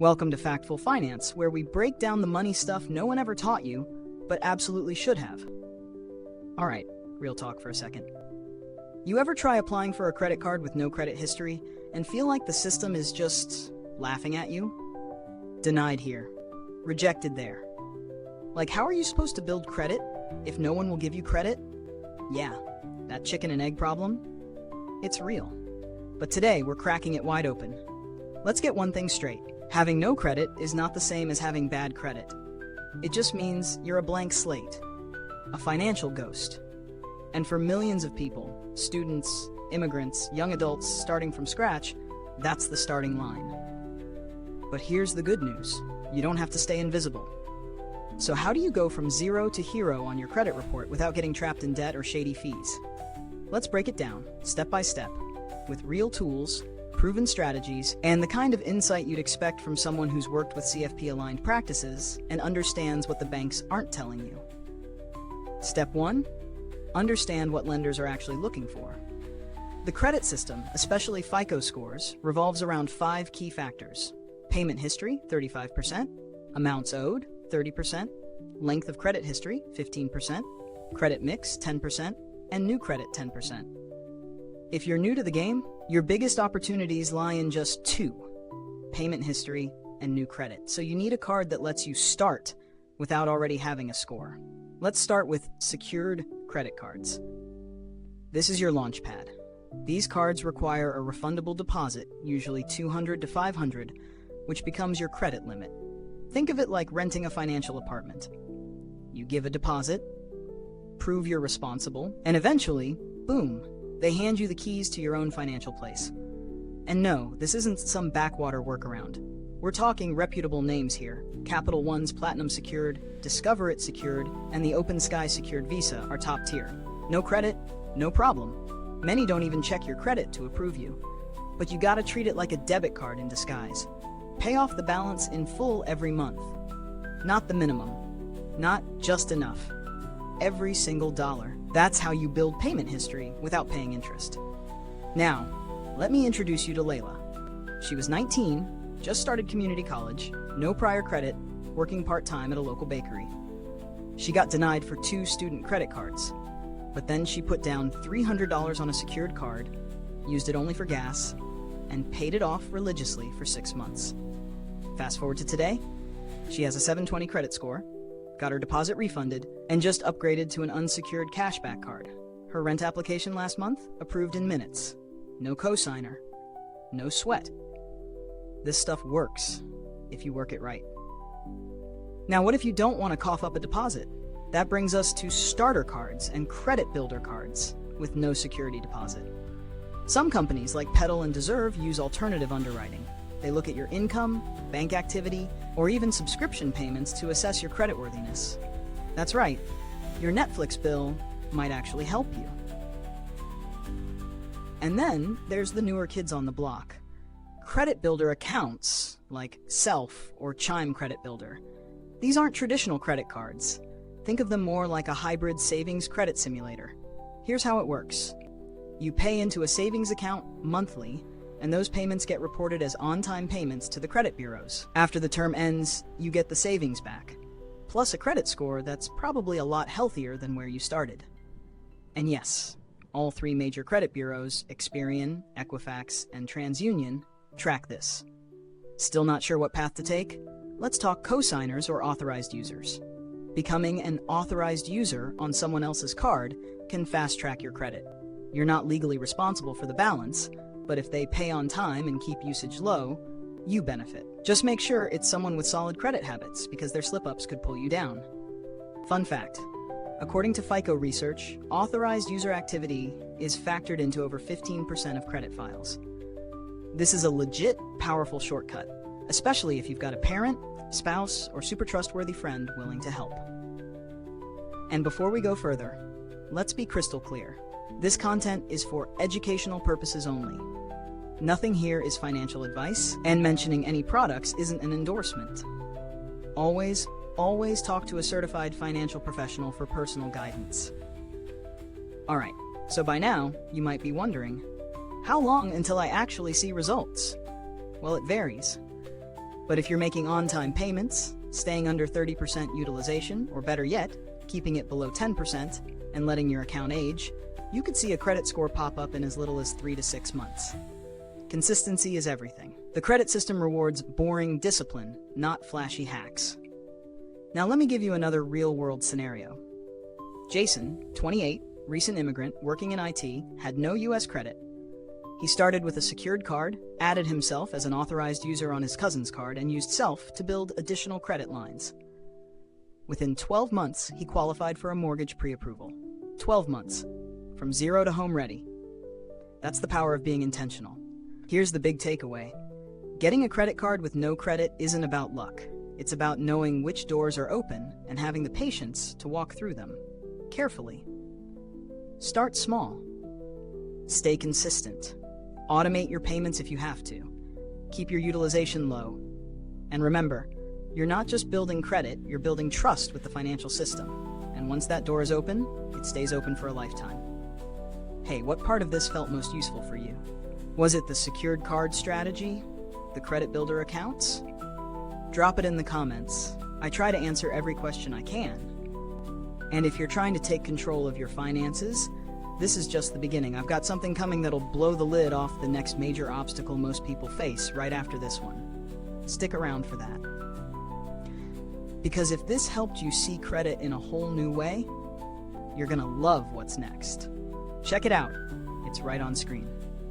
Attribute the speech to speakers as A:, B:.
A: Welcome to Factful Finance, where we break down the money stuff no one ever taught you, but absolutely should have. Alright, real talk for a second. You ever try applying for a credit card with no credit history and feel like the system is just laughing at you? Denied here. Rejected there. Like, how are you supposed to build credit if no one will give you credit? Yeah, that chicken and egg problem? It's real. But today, we're cracking it wide open. Let's get one thing straight. Having no credit is not the same as having bad credit. It just means you're a blank slate, a financial ghost. And for millions of people, students, immigrants, young adults starting from scratch, that's the starting line. But here's the good news. You don't have to stay invisible. So how do you go from 0 to hero on your credit report without getting trapped in debt or shady fees? Let's break it down, step by step, with real tools, proven strategies, and the kind of insight you'd expect from someone who's worked with CFP-aligned practices and understands what the banks aren't telling you. Step 1. Understand what lenders are actually looking for. The credit system, especially FICO scores, revolves around 5 key factors. Payment history, 35%, amounts owed, 30%, length of credit history, 15%, credit mix, 10%, and new credit, 10%. If you're new to the game, your biggest opportunities lie in just 2, payment history and new credit. So you need a card that lets you start without already having a score. Let's start with secured credit cards. This is your launch pad. These cards require a refundable deposit, usually $200 to $500, which becomes your credit limit. Think of it like renting a financial apartment. You give a deposit, prove you're responsible, and eventually, boom, they hand you the keys to your own financial place. And no, this isn't some backwater workaround. We're talking reputable names here. Capital One's Platinum Secured, Discover It Secured, and the Open Sky Secured Visa are top tier. No credit, no problem. Many don't even check your credit to approve you. But you gotta treat it like a debit card in disguise. Pay off the balance in full every month. Not the minimum. Not just enough. Every single dollar. That's how you build payment history without paying interest. Now, let me introduce you to Layla. She was 19, just started community college, no prior credit, working part-time at a local bakery. She got denied for 2 student credit cards, but then she put down $300 on a secured card, used it only for gas, and paid it off religiously for 6 months. Fast forward to today, she has a 720 credit score, got her deposit refunded, and just upgraded to an unsecured cashback card. Her rent application last month, approved in minutes. No cosigner, no sweat. This stuff works, if you work it right. Now, what if you don't want to cough up a deposit? That brings us to starter cards and credit builder cards with no security deposit. Some companies like Petal and Deserve use alternative underwriting. They look at your income, bank activity, or even subscription payments to assess your creditworthiness. That's right, your Netflix bill might actually help you. And then there's the newer kids on the block. Credit builder accounts, like Self or Chime Credit Builder. These aren't traditional credit cards. Think of them more like a hybrid savings credit simulator. Here's how it works. You pay into a savings account monthly, and those payments get reported as on-time payments to the credit bureaus. After the term ends, you get the savings back, plus a credit score that's probably a lot healthier than where you started. And yes, all 3 major credit bureaus, Experian, Equifax, and TransUnion, track this. Still not sure what path to take? Let's talk cosigners or authorized users. Becoming an authorized user on someone else's card can fast-track your credit. You're not legally responsible for the balance, but if they pay on time and keep usage low, you benefit. Just make sure it's someone with solid credit habits, because their slip-ups could pull you down. Fun fact, according to FICO research, authorized user activity is factored into over 15% of credit files. This is a legit, powerful shortcut, especially if you've got a parent, spouse, or super trustworthy friend willing to help. And before we go further, let's be crystal clear. This content is for educational purposes only. Nothing here is financial advice, and mentioning any products isn't an endorsement. Always talk to a certified financial professional for personal guidance. Alright, so by now, you might be wondering, how long until I actually see results? Well, it varies. But if you're making on-time payments, staying under 30% utilization, or better yet, keeping it below 10% and letting your account age, you could see a credit score pop up in as little as 3 to 6 months. Consistency is everything. The credit system rewards boring discipline, not flashy hacks. Now let me give you another real-world scenario. Jason, 28, recent immigrant, working in IT, had no US credit. He started with a secured card, added himself as an authorized user on his cousin's card, and used Self to build additional credit lines. Within 12 months, he qualified for a mortgage pre-approval. 12 months. From zero to home ready. That's the power of being intentional. Here's the big takeaway. Getting a credit card with no credit isn't about luck. It's about knowing which doors are open and having the patience to walk through them. Carefully. Start small. Stay consistent. Automate your payments if you have to. Keep your utilization low. And remember, you're not just building credit, you're building trust with the financial system. And once that door is open, it stays open for a lifetime. Hey, what part of this felt most useful for you? Was it the secured card strategy? The credit builder accounts? Drop it in the comments. I try to answer every question I can. And if you're trying to take control of your finances, this is just the beginning. I've got something coming that'll blow the lid off the next major obstacle most people face right after this one. Stick around for that. Because if this helped you see credit in a whole new way, you're gonna love what's next. Check it out. It's right on screen.